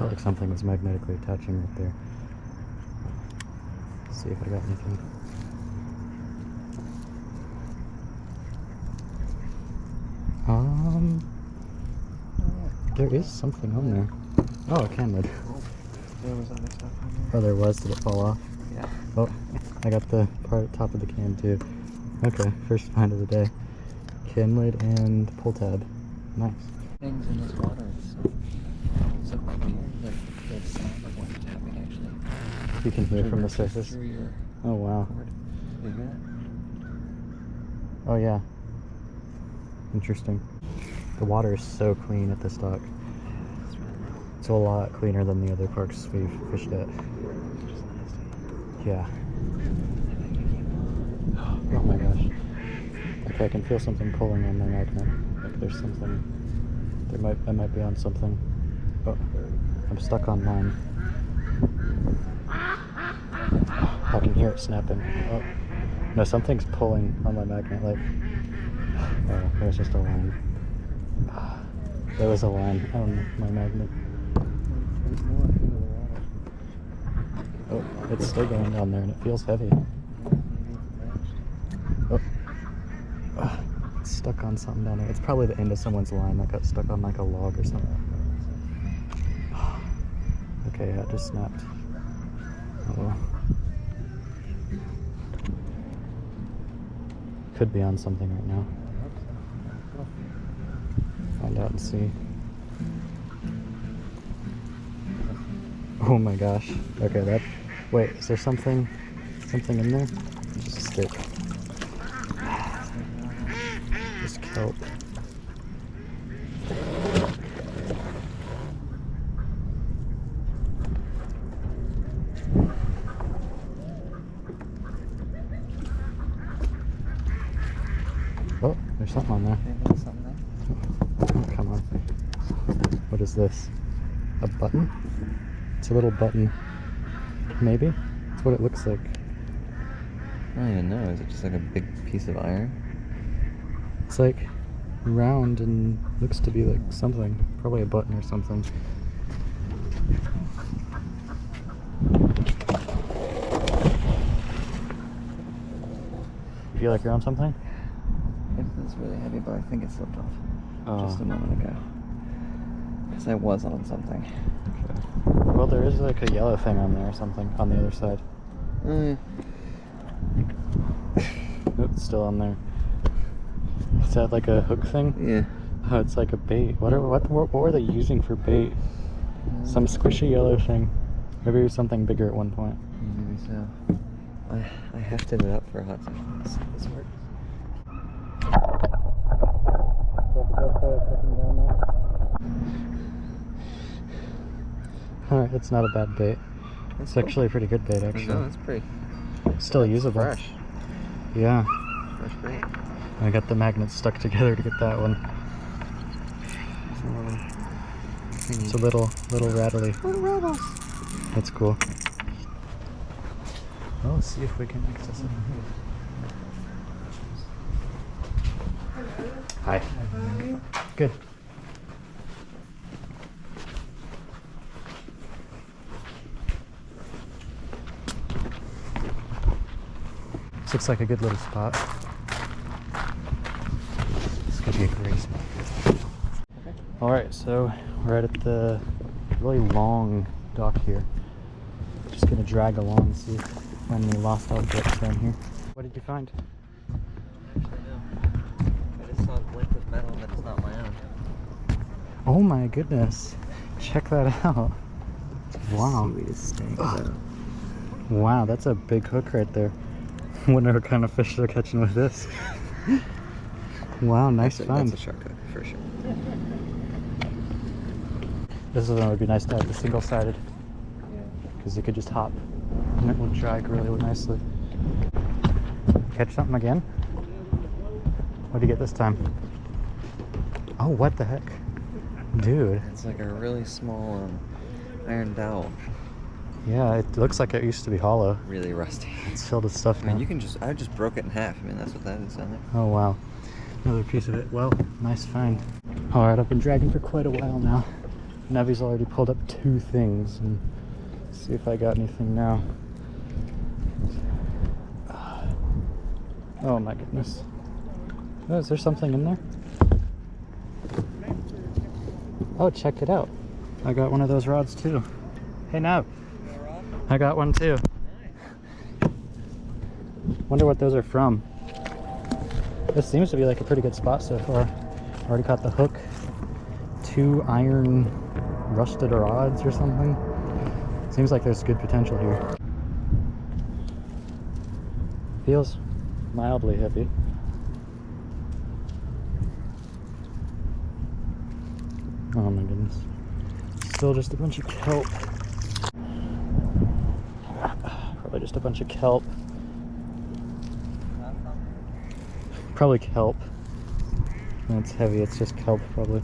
Felt like something was magnetically attaching right there. Let's see if I got anything. There is something on there. Oh, a can lid. There was other stuff on there. Oh, there was. Did it fall off? Yeah. Oh, I got the part at the top of the can too. Okay, first find of the day. Can lid and pull tab. Nice. Things in this water, it's so weird. Like the sound of water tapping actually. You can hear from the surface. Through your Oh wow. cord. You hear that? Oh yeah. Interesting. The water is so clean at this dock. It's really nice. It's a lot cleaner than the other parks we've fished at. Just nasty. Yeah. Oh my gosh. Okay, I can feel something pulling on my magnet. Like there's something. I might be on something. Oh, I'm stuck on line. I can hear it snapping. Oh, no, something's pulling on my magnet. Like, oh, there's just a line. There was a line on my magnet. Oh, it's still going down there and it feels heavy. Oh. It's stuck on something down there. It's probably the end of someone's line that got stuck on like a log or something. Okay, yeah, it just snapped. Oh well. Could be on something right now. Find out and see. Oh my gosh. Okay, that. Wait, is there something in there? Just a stick. Just kelp. Oh, there's something on there. Maybe something there. Oh, come on. What is this? A button? It's a little button. Maybe? That's what it looks like. I don't even know. Is it just like a big piece of iron? It's like round and looks to be like something. Probably a button or something. You feel like you're on something? It feels really heavy, but I think it slipped off Oh. just a moment ago. Because I was on something. Okay. Well, there is like a yellow thing on there or something on the other side. Oh, yeah. Oh, it's still on there. Is that like a hook thing? Yeah. Oh, it's like a bait. What were they using for bait? Some squishy yellow thing. Maybe it was something bigger at one point. Maybe so. I hefted it up for a hot second. Let's see if this works. Alright, that's not a bad bait. It's actually a pretty good bait, actually. No, it's pretty. Still usable. Fresh. Yeah. Fresh bait. I got the magnets stuck together to get that one. It's a little rattly. Little rattles. That's cool. Well, let's see if we can access it. Hi. Good. This looks like a good little spot. This could be a great spot. Okay. Alright, so we're at the really long dock here. Just gonna drag along and see if we find any lost objects down here. What did you find? Actually, no. I just saw a link with metal that is not my own. Oh my goodness. Check that out. Wow. Seaweed is stank though. Wow, that's a big hook right there. Wonder what kind of fish they're catching with this. Wow, nice find. That's a shark hook for sure. This one would be nice to have the single-sided, Yeah. because you could just hop and it would drag really nicely. Catch something again? What did you get this time? Oh, what the heck? Dude. It's like a really small iron dowel. Yeah, it looks like it used to be hollow. Really rusty. It's filled with stuff I now. mean, I just broke it in half. I mean, that's what that is on there. Oh wow. Another piece of it. Well, nice find. Alright, I've been dragging for quite a while now. Nevy's already pulled up 2 things, and see if I got anything now. Oh my goodness. Oh, is there something in there? Oh, check it out. I got one of those rods too. Hey Nav. I got one too. Wonder what those are from. This seems to be like a pretty good spot so far. Already caught the hook. 2 iron rusted rods or something. Seems like there's good potential here. Feels mildly heavy. Oh my goodness. Still just a bunch of kelp. Probably just a bunch of kelp. Probably kelp. When it's heavy, it's just kelp probably.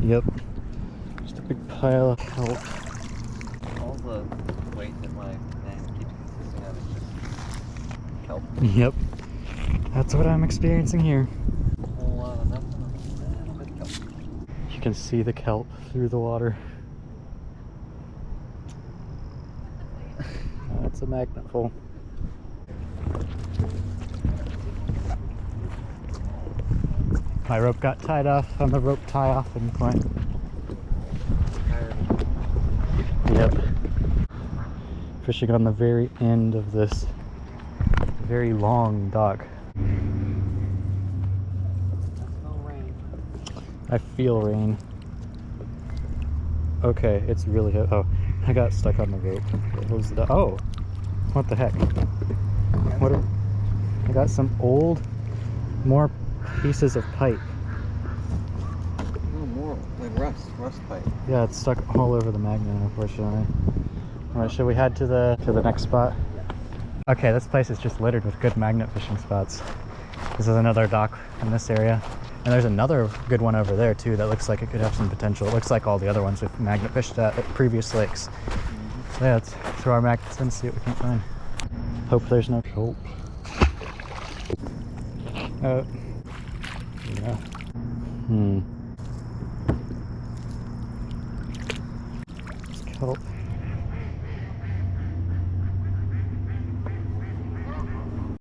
Yep. Just a big pile of kelp. All the weight that my net keeps consisting of is just kelp. Yep. That's what I'm experiencing here. A whole lot of nothing, a little bit of kelp. You can see the kelp through the water. That's a magnet full. My rope got tied off on the rope tie-offing point. Yep. Fishing on the very end of this very long dock. I feel rain. Okay, it's really heavy. Oh, I got stuck on the rope. What was the, oh, what the heck? What are, I got some old, more pieces of pipe. Oh, more like rust pipe. Yeah, it's stuck all over the magnet, unfortunately. All right, should we head to the next spot? Okay, this place is just littered with good magnet fishing spots. This is another dock in this area. And there's another good one over there too that looks like it could have some potential. It looks like all the other ones we've magnet fished at previous lakes. So yeah, let's throw our magnets in and see what we can find. Hope there's no kelp. Yeah. There's kelp.